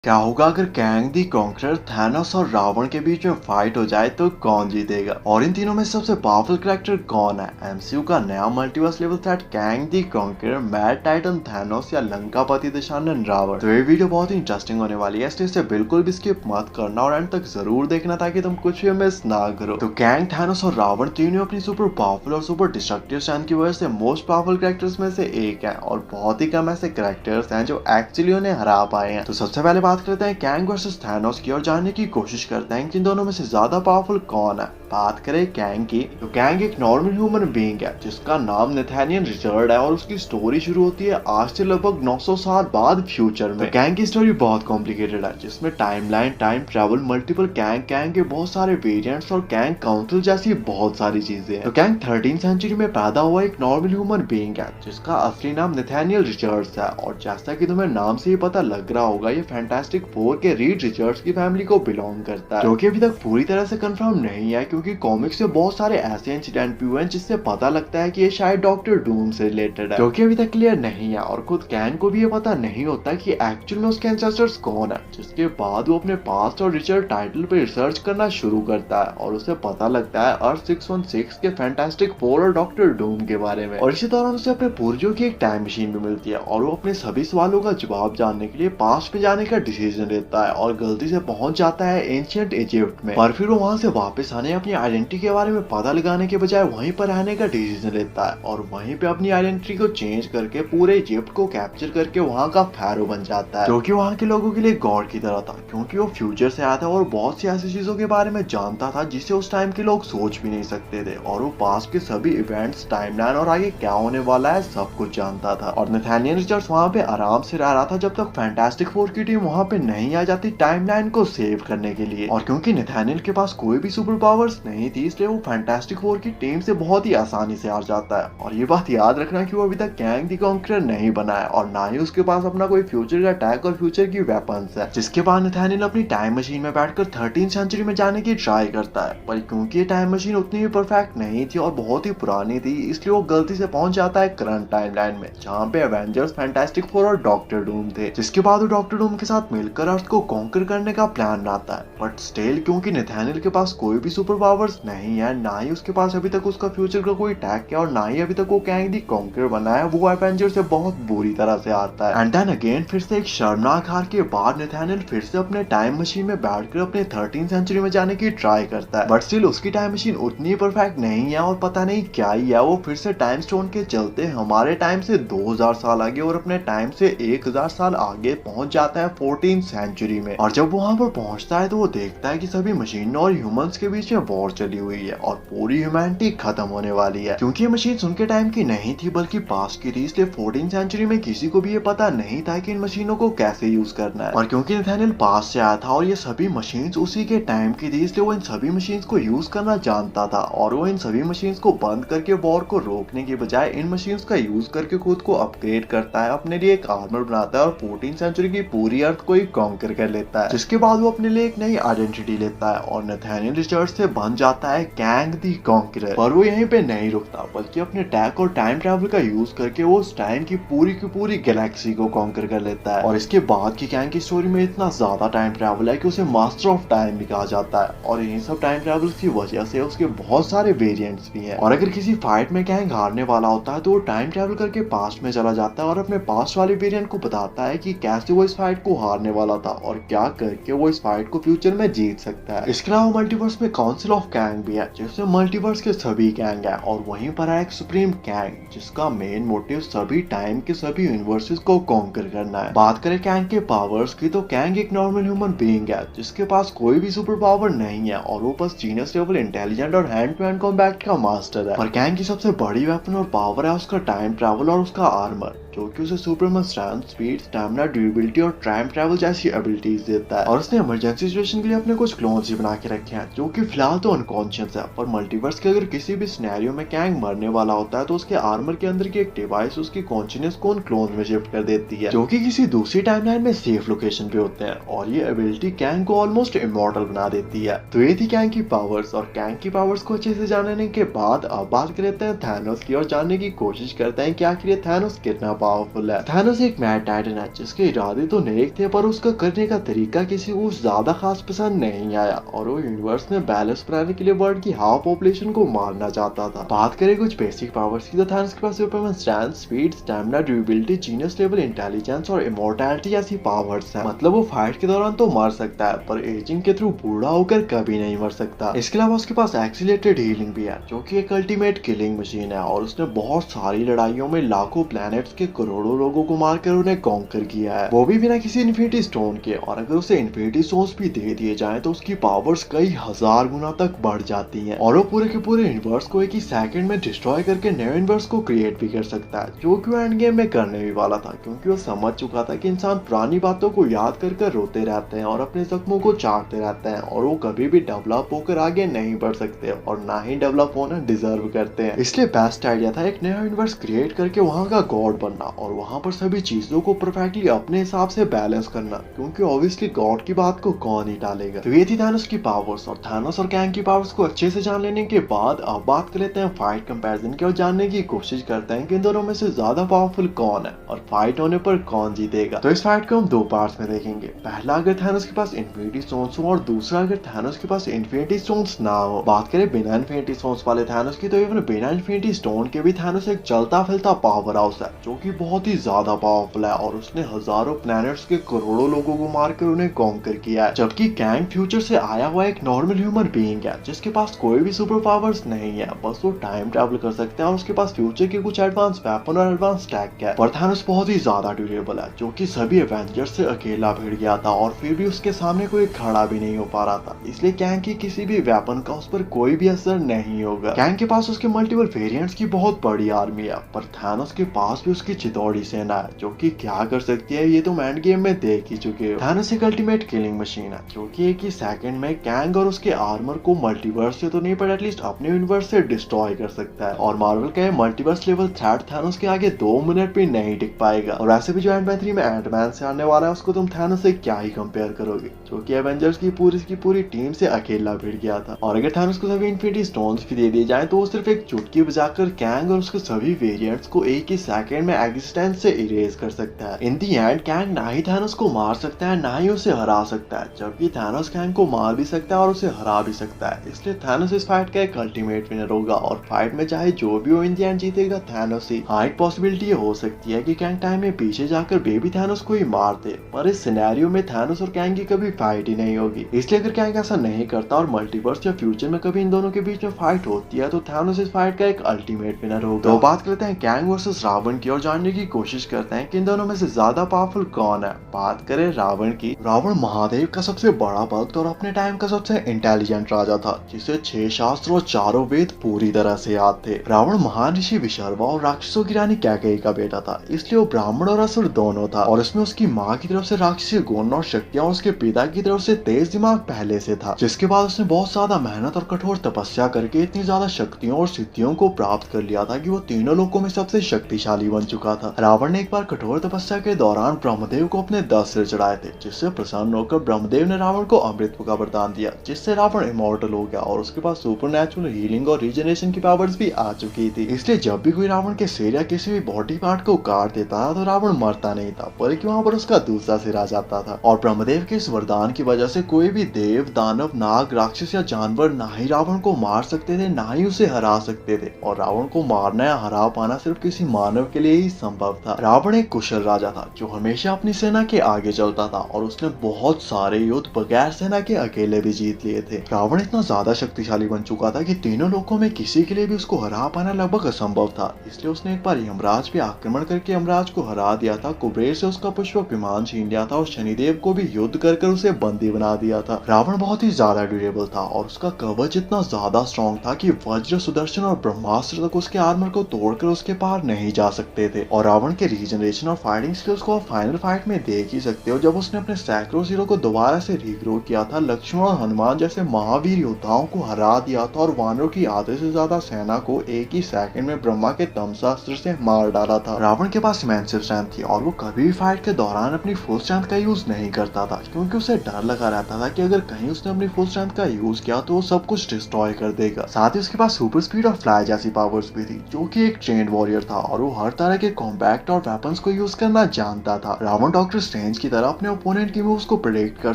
क्या होगा अगर कैंग दी कॉन्करर, थैनोस और रावण के बीच में फाइट हो जाए तो कौन जीतेगा? और इन तीनों में सबसे पावरफुल कैरेक्टर कौन है? एमसीयू का नया मल्टीवर्स लेवल थ्रेट कैंग दी कॉन्करर, मैड टाइटन थैनोस या लंकापति दशानन रावण? तो ये वीडियो बहुत ही इंटरेस्टिंग होने वाली है, इसलिए इसे बिल्कुल भी स्किप मत करना और एंड तक जरूर देखना ताकि तुम कुछ भी मिस ना करो। तो कैंग, थैनोस और रावण तीनों अपनी सुपर पावरफुल और सुपर डिस्ट्रक्टिव स्टैंड की वजह से मोस्ट पावरफुल कैरेक्टर्स में से एक है और बहुत ही कम ऐसे कैरेक्टर्स हैं जो एक्चुअली उन्हें हरा पाए हैं। तो सबसे पहले बात करते हैं कैंग वर्सेस थैनोस की और जानने की कोशिश करते हैं कि इन दोनों में से ज्यादा पावरफुल कौन है। बात करें कैंग की, तो कैंग एक नॉर्मल ह्यूमन बीइंग है जिसका नाम नेथानियल रिचर्ड है और उसकी स्टोरी शुरू होती है आज से लगभग 900 साल बाद फ्यूचर में। तो कैंग की स्टोरी बहुत कॉम्प्लिकेटेड है जिसमें timeline, time travel, multiple Kang, Kang के बहुत सारे वेरिएंट्स और कैंग काउंसिल जैसी बहुत सारी चीजें हैं। तो कैंग 13वीं सेंचुरी में पैदा हुआ एक नॉर्मल ह्यूमन बीइंग है जिसका असली नाम नेथानियल रिचर्ड्स है और जैसा कि तुम्हें नाम से ही पता लग रहा होगा, ये फैंटास्टिक फोर के रीड रिचर्ड्स की फैमिली को बिलोंग करता है, जो कि अभी तक पूरी तरह से कंफर्म नहीं है क्योंकि कॉमिक्स से बहुत सारे ऐसे इंसिडेंट भी हुए हैं जिससे पता लगता है कि ये शायद डॉक्टर डूम से रिलेटेड है, जो कि अभी तक क्लियर नहीं है। और खुद कैन को भी ये पता नहीं होता कि एक्चुअल में उसके एंसेस्टर्स कौन है, जिसके बाद वो अपने पास्ट और रिचर्ड टाइटल पे रिसर्च करना शुरू करता है और उसे पता लगता है अर्थ 616 के फैंटास्टिक फोर और डॉक्टर डूम के बारे में। और इसी दौरान उसे अपने पूर्वजों की एक टाइम मशीन भी मिलती है और वो अपने सभी सवालों का जवाब जानने के लिए पास्ट में जाने का डिसीजन लेता है और गलती से पहुंच जाता है एंशिएंट इजिप्ट में। पर फिर वो वहां से वापस आने, अपनी आइडेंटिटी के बारे में पता लगाने के बजाय वहीं पर रहने का डिसीजन लेता है और वहीं पे अपनी आइडेंटिटी को चेंज करके पूरे इजिप्ट को कैप्चर करके वहां का फैरो बन जाता है, जो कि वहां के लोगों के लिए गॉड की तरह था क्योंकि वो फ्यूचर से आया था और बहुत सी ऐसी चीजों के बारे में जानता था जिसे उस टाइम के लोग सोच भी नहीं सकते थे। और वो पास्ट के सभी इवेंट्स, टाइमलाइन और आगे क्या होने वाला है सब कुछ जानता था। और नेथानियल रिचर्ड्स वहां पे आराम से रह रहा था जब तक फैंटास्टिक फोर की टीम वहां पे नहीं आ जाती टाइमलाइन को सेव करने के लिए। और क्योंकि नेथानियल के पास कोई भी सुपर पावर्स नहीं थी, इसलिए वो फैंटास्टिक फोर की टीम से बहुत ही आसानी से हार जाता है। और ये बात याद रखना कि वो अभी तक कैंग द कॉन्करर नहीं बना है और ना ही उसके पास अपना कोई फ्यूचर का अटैक और फ्यूचर की वेपन्स है। जिसके बाद नेथानियल अपनी टाइम मशीन में बैठकर 13वीं सेंचुरी में जाने की ट्राई करता है, पर क्योंकि ये टाइम मशीन उतनी भी परफेक्ट नहीं थी और बहुत ही पुरानी थी, इसलिए वो गलती से पहुंच जाता है करंट टाइमलाइन में जहाँ पे एवेंजर्स, फैंटास्टिक फोर और डॉक्टर डूम थे। जिसके बाद वो डॉक्टर डूम के साथ मिलकर अर्थ को कॉन्कर करने का प्लान बनाता है। बट स्टिल क्योंकि नेथानियल के पास कोई भी सुपर पावर्स नहीं है, ना ही उसके पास अभी तक उसका फ्यूचर का कोई टैग है और ना ही अभी तक वो कैंग दी कॉन्कर बना है, वो एवेंजर से बहुत बुरी तरह से हारता है। एंड देन अगेन फिर से एक शर्मनाक हार के बाद नेथानियल फिर से अपने टाइम मशीन में बैठकर अपने 13वीं सेंचुरी में जाने की ट्राई करता है। बट स्टिल उसकी टाइम मशीन उतनी परफेक्ट नहीं है और पता नहीं क्या ही है, वो फिर से टाइम स्टोन के चलते हमारे टाइम से 2000 साल आगे और अपने टाइम से 1000 साल आगे पहुंच जाता है 14वीं सेंचुरी में। और जब वहां पर पहुंचता है तो वो देखता है कि सभी मशीनों और ह्यूमंस के बीच में वॉर चली हुई है और पूरी ह्यूमैनिटी खत्म होने वाली है। क्योंकि ये मशीन उनके टाइम की नहीं थी बल्कि पास्ट की थी, इसलिए 14वीं सेंचुरी में किसी को भी ये पता नहीं था कि इन मशीनों को कैसे यूज करना है। और क्योंकि नेथानियल पास्ट से आया था और ये सभी मशीन्स उसी के टाइम की थी, इसलिए वो इन सभी मशीन्स को यूज करना जानता था और वो इन सभी मशीन्स को बंद करके वॉर को रोकने के बजाय इन मशीन्स का यूज करके खुद को अपग्रेड करता है, अपने लिए एक आर्मर बनाता है और 14वीं सेंचुरी की पूरी अर्थ को ही कॉन्कर कर लेता है। जिसके बाद वो अपने लिए एक नई आइडेंटिटी लेता है और नेथानियल रिचर्ड्स से बन जाता है कैंग द कॉन्करर। पर वो यहीं पे नहीं रुकता बल्कि अपने टैक और टाइम ट्रैवल का यूज करके वो उस टाइम की पूरी गैलेक्सी को कॉन्कर कर लेता है। और इसके बाद की कैंग की स्टोरी में इतना ज्यादा टाइम ट्रैवल है कि उसे मास्टर ऑफ टाइम भी कहा जाता है और इन सब टाइम ट्रैवल की वजह से उसके बहुत सारे वेरिएंट्स भी हैं। और अगर किसी फाइट में कैंग हारने वाला होता है तो वो टाइम ट्रैवल करके पास्ट में चला जाता है और अपने पास्ट वाले वेरिएंट को बताता है कि कैसे वो इस फाइट को हारने वाला था और क्या करके वो इस फाइट को फ्यूचर में जीत सकता है। इसके अलावा मल्टीवर्स में काउंसिल ऑफ कैंग भी है जिसमें मल्टीवर्स के सभी कैंग है और वहीं पर है एक सुप्रीम कैंग जिसका मेन मोटिव सभी टाइम के सभी यूनिवर्सेस को कॉन्कर करना है। बात करें कैंग के पावर्स की, तो कैंग एक नॉर्मल ह्यूमन बीइंग है जिसके पास कोई भी सुपर पावर नहीं है और वो बस जीनियस लेवल इंटेलिजेंट और हैंड टू हैंड कॉम्बैट का मास्टर है। पर कैंग की सबसे बड़ी वेपन और पावर है उसका टाइम ट्रैवल और उसका आर्मर, जो कि उसे Superman strength, speed, stamina, durability और टाइम ट्रैवल जैसी एबिलिटीज देता है। और उसने इमरजेंसी सिचुएशन के लिए अपने कुछ क्लोन्स ही बना के रखे हैं जो कि फिलहाल तो अनकॉन्शियस है। पर मल्टीवर्स के अगर किसी भी सिनेरियो में कैंग मरने वाला होता है तो उसके आर्मर के अंदर की एक डिवाइस उसकी कॉन्शियसनेस को उन क्लोन्स में शिफ्ट कर देती है, जो कि किसी दूसरी टाइमलाइन में सेफ लोकेशन पे होते हैं। और ये एबिलिटी कैंग को ऑलमोस्ट इमॉर्टल बना देती है। तो ये थी कैंग की पावर्स। और कैंग की पावर्स को अच्छे से जानने के बाद अब बात करते हैं थैनोस की और जानने की कोशिश करते हैं कि आखिर ये थैनोस कितना पावरफुल है। थैनोस एक मैड टाइटन है जिसके इरादे तो नेक थे पर उसका करने का तरीका किसी को ज्यादा खास पसंद नहीं आया और वो यूनिवर्स में बैलेंस बनाने के लिए वर्ल्ड की हाफ पॉपुलेशन को मारना चाहता था। बात करें कुछ बेसिक पावर्स की तो थानोस के पास Superman strength, speed, stamina, durability, genius level intelligence और इमोर्टैलिटी ऐसी पावर्स हैं। मतलब वो फाइट के दौरान तो मर सकता है पर एजिंग के थ्रू बूढ़ा होकर कभी नहीं मर सकता। इसके अलावा उसके पास एक्सीलरेटेड हीलिंग भी है जो कि एक अल्टीमेट किलिंग मशीन है और उसने बहुत सारी लड़ाइयों में लाखों प्लैनेट्स के करोड़ों लोगों को मारकर उन्हें कॉन्कर किया है, वो भी बिना किसी इन्फिनिटी स्टोन के। और अगर उसे इन्फिनिटी स्टोन्स भी दे दिए जाएं तो उसकी पावर्स कई हजार गुना तक बढ़ जाती हैं और वो पूरे के पूरे यूनिवर्स को एक ही सेकंड में डिस्ट्रॉय करके नए यूनिवर्स को क्रिएट भी कर सकता है, जो कि वो एंड गेम में करने भी वाला था क्योंकि वो समझ चुका था कि इंसान पुरानी बातों को याद कर रोते रहते हैं और अपने जख्मों को चाटते रहते हैं और वो कभी भी डेवलप होकर आगे नहीं बढ़ सकते और ना ही डेवलप होना डिजर्व करते हैं। इसलिए बेस्ट आइडिया था एक नया यूनिवर्स क्रिएट करके वहाँ का गॉड बनना और वहाँ पर सभी चीजों को परफेक्टली अपने हिसाब से बैलेंस करना, क्योंकि ऑब्वियसली गॉड की बात को कौन ही टालेगा। तो ये थी थानोस की पावर्स और थानोस और कैंग की पावर्स को अच्छे से जान लेने के बाद अब बात कर लेते हैं फाइट कंपैरिजन की और जानने की कोशिश करते हैं कि इन दोनों में से ज्यादा पावरफुल कौन है और फाइट होने पर कौन जीतेगा। तो इस फाइट को हम दो पार्ट्स में देखेंगे। पहला अगर थानोस के पास इन्फिनिटी स्टोन्स हो और दूसरा अगर थानोस के पास इन्फिनिटी स्टोन्स ना हो। बात करें बिना इन्फिनिटी स्टोन्स वाले थानोस की तो इवन बिना इन्फिनिटी स्टोन के भी थानोस एक चलता फिरता पावर हाउस है जो कि बहुत ही ज्यादा पावरफुल है और उसने हजारों प्लैनेट्स के करोड़ों लोगों को मारकर उन्हें कॉन्कर किया है। जबकि कैंग फ्यूचर से आया हुआ एक नॉर्मल ह्यूमन बीइंग है जिसके पास कोई भी सुपर पावर्स नहीं है, बस वो टाइम ट्रैवल कर सकते हैं और उसके पास फ्यूचर के कुछ एडवांस वेपन और एडवांस टैक है। पर थानोस बहुत ही ज्यादा ड्यूरेबल है जो कि सभी एवेंजर्स से अकेला भिड़ गया था और फिर भी उसके सामने कोई खड़ा भी नहीं हो पा रहा था, इसलिए कैंग की किसी भी वेपन का उस पर कोई भी असर नहीं होगा। कैंग के पास उसके मल्टीपल वेरिएंट्स की बहुत बड़ी आर्मी है पर थानोस के पास भी उसकी चितौड़ी सेना है जो कि क्या कर सकती है ये तुम एंड गेम में देख ही चुके हो। थानोस एक अल्टीमेट किलिंग मशीन है जो कि एक ही सेकंड में कैंग और उसके आर्मर को मल्टीवर्स से तो नहीं पर एटलीस्ट अपने यूनिवर्स से डिस्ट्रॉय कर सकता है और मार्वल का ये मल्टीवर्स लेवल थ्रेट थानोस के आगे 2 मिनट भी नहीं टिक पाएगा। और वैसे भी जो एंटमैन 3 में एंटमैन से आने वाला है उसको तुम थानोस से क्या ही कंपेयर करोगे जो कि एवेंजर्स की पूरी टीम से अकेला भिड़ गया था। और अगर थानोस को सभी इन्फिनिटी स्टोन्स भी दे दिए जाए तो वो सिर्फ एक चुटकी बजाकर कैंग और उसके सभी वेरिएंट्स को एक ही सेकंड में एग्जिस्टेंस से इरेज कर सकता है। इन दी एंड कैंग ना ही थानोस को मार सकता है ना ही उसे हरा सकता है, जबकि थानोस कैंग को मार भी सकता है और उसे हरा भी सकता है। इसलिए थानोस इस फाइट का एक अल्टीमेट विनर होगा और फाइट में चाहे जो भी हो इन दी एंड जीतेगा थानोस ही। हाँ, एक पॉसिबिलिटी ये हो सकती है कि कैंग टाइम में पीछे जाकर बेबी थानोस को ही मार दे, पर इस सिनेरियो में थानोस और कैंग की कभी फाइट ही नहीं होगी। इसलिए अगर कैंग ऐसा नहीं करता और मल्टीवर्स या फ्यूचर में कभी इन दोनों के बीच में फाइट होती है तो थानोस इस फाइट का एक अल्टीमेट विनर होगा। तो बात करते हैं कैंग वर्सेस रावण की और जानने की कोशिश करते हैं कि इन दोनों में से ज्यादा पावरफुल कौन है। बात करें रावण की, रावण महादेव का सबसे बड़ा भक्त और अपने टाइम का सबसे इंटेलिजेंट राजा था जिसे 6 शास्त्र और 4 वेद पूरी तरह से याद थे। रावण महान ऋषि विशर्वा और राक्षसों की रानी कैकेयी का बेटा था, इसलिए वो ब्राह्मण और असुर दोनों था और इसमें उसकी माँ की तरफ से राक्षसी गुण और शक्तियां और उसके पिता की तरफ से तेज दिमाग पहले से था, जिसके बाद उसने बहुत ज्यादा मेहनत और कठोर तपस्या करके इतनी ज्यादा शक्तियों और सिद्धियों को प्राप्त कर लिया था कि वो तीनों लोकों में सबसे शक्तिशाली बन चुका था। रावण ने एक बार कठोर तपस्या के दौरान ब्रह्मदेव को अपने 10 सिर चढ़ाए थे, जिससे प्रसन्न होकर ब्रह्मदेव ने रावण को अमृत का वरदान दिया, जिससे रावण इमॉर्टल हो गया और उसके पास सुपरनैचुरल हीलिंग और रीजनरेशन की पावर्स भी आ चुकी थी। इसलिए जब भी कोई रावण के सिर या किसी भी बॉडी पार्ट को काट देता था तो रावण मरता नहीं था, बल्कि वहाँ पर उसका दूसरा सिर आ जाता था। और ब्रह्मदेव के इस वरदान की वजह से कोई भी देव, दानव, नाग, राक्षस या जानवर ना ही रावण को मार सकते थे ना ही उसे हरा सकते थे, और रावण को मारना या हरा पाना सिर्फ किसी मानव के लिए ही संभव था। रावण एक कुशल राजा था जो हमेशा अपनी सेना के आगे चलता था और उसने बहुत सारे युद्ध बगैर सेना के अकेले भी जीत लिए थे। रावण इतना ज्यादा शक्तिशाली बन चुका था कि तीनों लोकों में किसी के लिए भी उसको हरा पाना लगभग असंभव था। इसलिए उसने एक बार यमराज पे आक्रमण करके यमराज को हरा दिया था, कुबेर से उसका पुष्पक विमान छीन लिया था और शनिदेव को भी युद्ध कर उसे बंदी बना दिया था। रावण बहुत ही ज्यादा ड्यूरेबल था और उसका कवच इतना ज्यादा स्ट्रॉन्ग था कि वज्र, सुदर्शन और ब्रह्मास्त्र तक उसके आर्मर को तोड़कर उसके पार नहीं जा सकते थे। और रावण के रीजनरेशन और फाइटिंग स्किल्स को आप फाइनल फाइट में देख ही सकते हो, जब उसने अपने सैकड़ों हीरो को दोबारा से रीग्रो किया था, लक्ष्मण और हनुमान जैसे महावीर योद्धाओं को हरा दिया था और वानरों की आधे से ज्यादा सेना को एक ही सेकंड में ब्रह्मा के तमशास्त्र से मार डाला था। रावण के पास इमेंसिव स्ट्रेंथ थी और वो कभी भी फाइट के दौरान अपनी फुल स्ट्रेंथ का यूज नहीं करता था, क्योंकि उसे डर लगा रहता था कि अगर कहीं उसने अपनी फुल स्ट्रेंथ का यूज किया तो वो सब कुछ डिस्ट्रॉय कर देगा। साथ ही उसके पास सुपर स्पीड और फ्लाई जैसी पावर्स भी थी, जो कि एक ट्रेन्ड वॉरियर था और वो हर तरह के कॉम्बैक्ट और वेपन्स को यूज करना जानता था। रावण डॉक्टर स्ट्रेंज स्ट्रेंज की तरह अपने ओपोनेंट की मूव्स को प्रेडिक्ट कर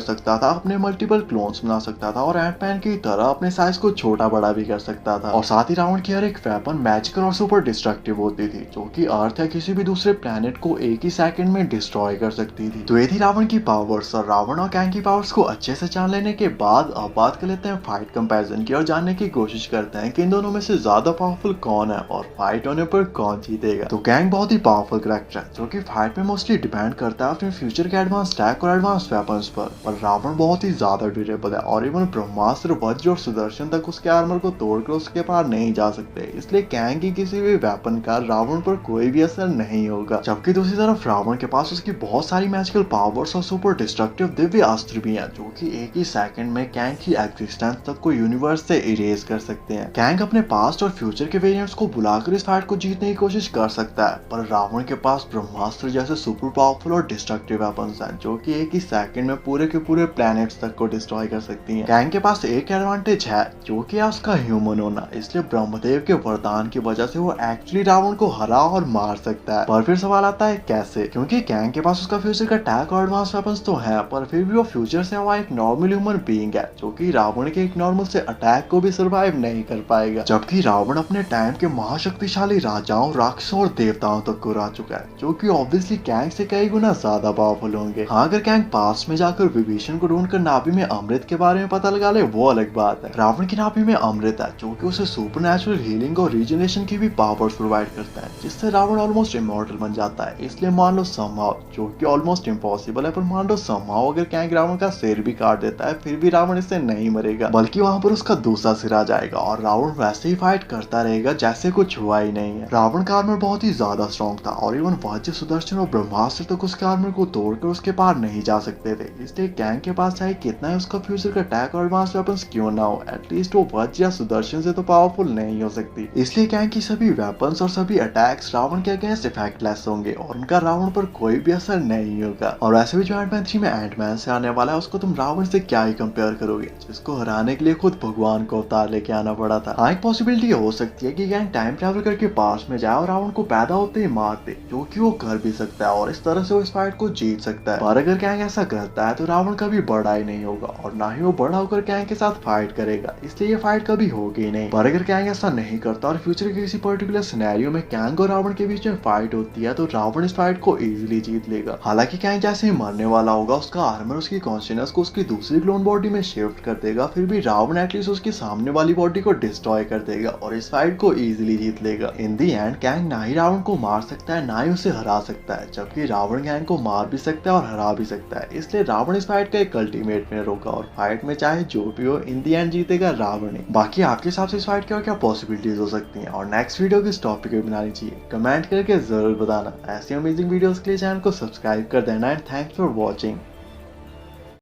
सकता था, अपने मल्टीपल क्लोन्स बना सकता था और एंटमैन की तरह अपने साइज को छोटा बड़ा भी कर सकता था। और साथ ही रावण की हर एक वेपन मैजिकल और सुपर डिस्ट्रक्टिव होती थी, जो कि अर्थ या किसी भी दूसरे प्लेनेट को एक ही सेकंड में डिस्ट्रॉय कर सकती थी। तो ये थी रावण की पावर्स। और रावण और कैंग की पावर्स को अच्छे से जान लेने के बाद अब बात कर लेते हैं फाइट कंपैरिजन की और जानने की कोशिश करते हैं कि इन दोनों में से ज्यादा पावरफुल कौन है और फाइट होने पर कौन जीतेगा। तो कैंग बहुत ही पावरफुल कैरेक्टर है, जो कि फाइट में मोस्टली डिपेंड करता है अपने फ्यूचर के एडवांस टैक और एडवांस वेपन्स पर रावण बहुत ही ज्यादा ड्यूरेबल है और इवन ब्रह्मास्त्र, वज्र और सुदर्शन तक उसके आर्मर को तोड़कर उसके पार नहीं जा सकते। इसलिए कैंग की किसी भी वेपन का रावण पर कोई भी असर नहीं होगा। जबकि दूसरी तरफ रावण के पास उसकी बहुत सारी मैजिकल पावर्स और सुपर डिस्ट्रक्टिव दिव्य अस्त्र भी हैं, जो कि एक ही सेकंड में कैंग की एग्जिस्टेंस तक को यूनिवर्स से इरेज कर सकते हैं। कैंग अपने पास्ट और फ्यूचर के वेरिएंट्स को बुलाकर इस फाइट को जीतने की कोशिश कर सकता है, पर रावण के पास ब्रह्मास्त्र जैसे सुपर पावरफुल और डिस्ट्रक्टिव वेपन्स हैं, जो कि एक ही सेकंड में पूरे के पूरे प्लैनेट्स तक को डिस्ट्रॉय कर सकती हैं। कैंग के पास एक एडवांटेज है, जो कि है उसका ह्यूमन होना। इसलिए ब्रह्मदेव के वरदान की वजह से वो एक्चुअली रावण को हरा और मार सकता है। पर फिर सवाल आता है कैसे, क्योंकि कैंग के पास उसका फ्यूचर का टैक और एडवांस वेपन्स तो है, पर फिर भी वो फ्यूचर से हुआ एक नॉर्मल ह्यूमन बीइंग है, जो कि रावण के एक नॉर्मल से अटैक को भी सर्वाइव नहीं कर पाएगा। जबकि रावण अपने टाइम के महाशक्तिशाली राजाओं, राक्षसों और देवताओं तक को हरा चुका है, जो कि ऑब्वियसली कैंग से कई गुना ज्यादा पावरफुल होंगे। हाँ, अगर कैंग पास में जाकर विभीषण को ढूंढकर नाभि में अमृत के बारे में पता लगा ले, वो अलग बात है। रावण की नाभि में अमृत है, जो कि उसे सुपरनैचुरल हीलिंग और रीजनरेशन की भी पावर्स प्रोवाइड करता है, जिससे रावण ऑलमोस्ट इमॉर्टल बन जाता है। इसलिए मान लो समहाउ, जो कि ऑलमोस्ट इम्पॉसिबल है, पर मान लो समहाउ अगर कैंग रावण का सिर भी काट देता है, फिर भी रावण इससे नहीं मरेगा, बल्कि वहां पर उसका दूसरा सिर आ जाएगा और रावण वैसे ही फाइट करता रहेगा जैसे कुछ हुआ ही नहीं है। रावण का आर्मर बहुत ही ज्यादा स्ट्रॉन्ग था और इवन वज्र, सुदर्शन और ब्रह्मास्त्र तक उसके आर्मर को तोड़कर उसके पार नहीं जा सकते थे। इसलिए कैंग के पास चाहे कितना ही उसका फ्यूचर का अटैक और एडवांस वेपन्स क्यों ना हो, एटलीस्ट वो वज्र या सुदर्शन से तो पावरफुल नहीं हो सकती। इसलिए कैंग की सभी वेपन्स और सभी अटैक्स रावण के अगेंस्ट इफेक्टलेस होंगे और उनका रावण पर कोई भी असर नहीं होगा। और वैसे भी जो एंटमैन 3 में एंटमैन से आने वाला है, उसको तुम रावण से क्या ही कंपेयर करोगे, जिसको हराने के लिए खुद भगवान को अवतार लेके आना पड़ा था। हाँ, एक पॉसिबिलिटी हो सकती है कि कैंग टाइम ट्रैवल करके पास में जाए और रावण को पैदा होते ही मार दे, जो कि वो कर भी सकता है और इस तरह से वो इस फाइट को जीत सकता है। पर अगर कैंग ऐसा करता है तो रावण कभी बड़ा ही नहीं होगा और ना ही वो बड़ा होकर कैंग के साथ फाइट करेगा, इसलिए ये फाइट कभी होगी ही नहीं। पर अगर कैंग ऐसा नहीं करता और फ्यूचर के किसी पर्टिकुलर सिनेरियो में कैंग और रावण के बीच में फाइट होती है, तो रावण इस फाइट को इजीली जीत लेगा। हालांकि कैंग जैसे ही मरने वाला होगा, उसका आर्मर उसकी कॉन्शियसनेस को उसकी दूसरी क्लोन बॉडी में शिफ्ट कर देगा, फिर भी रावण एटलीस्ट उसकी सामने वाली बॉडी को डिस्ट्रॉय कर देगा और इस फाइट को इजीली जीत लेगा। इन दी एंड कैंग ना ही रावण को मार सकता है, ना ही उसे हरा सकता है, जबकि रावण कैंग को मार भी सकता है और हरा भी सकता है। इसलिए रावण इस फाइट का एक अल्टीमेट विनर होगा और फाइट में चाहे जो भी हो, इन दी एंड जीतेगा रावण ही। बाकी आपके हिसाब से इस फाइट की और क्या पॉसिबिलिटीज हो सकती हैं और नेक्स्ट वीडियो किस टॉपिक पे बनानी चाहिए, कमेंट करके जरूर बताना। ऐसी अमेजिंग वीडियोस के लिए चैनल को सब्सक्राइब कर देना एंड थैंक्स फॉर वॉचिंग।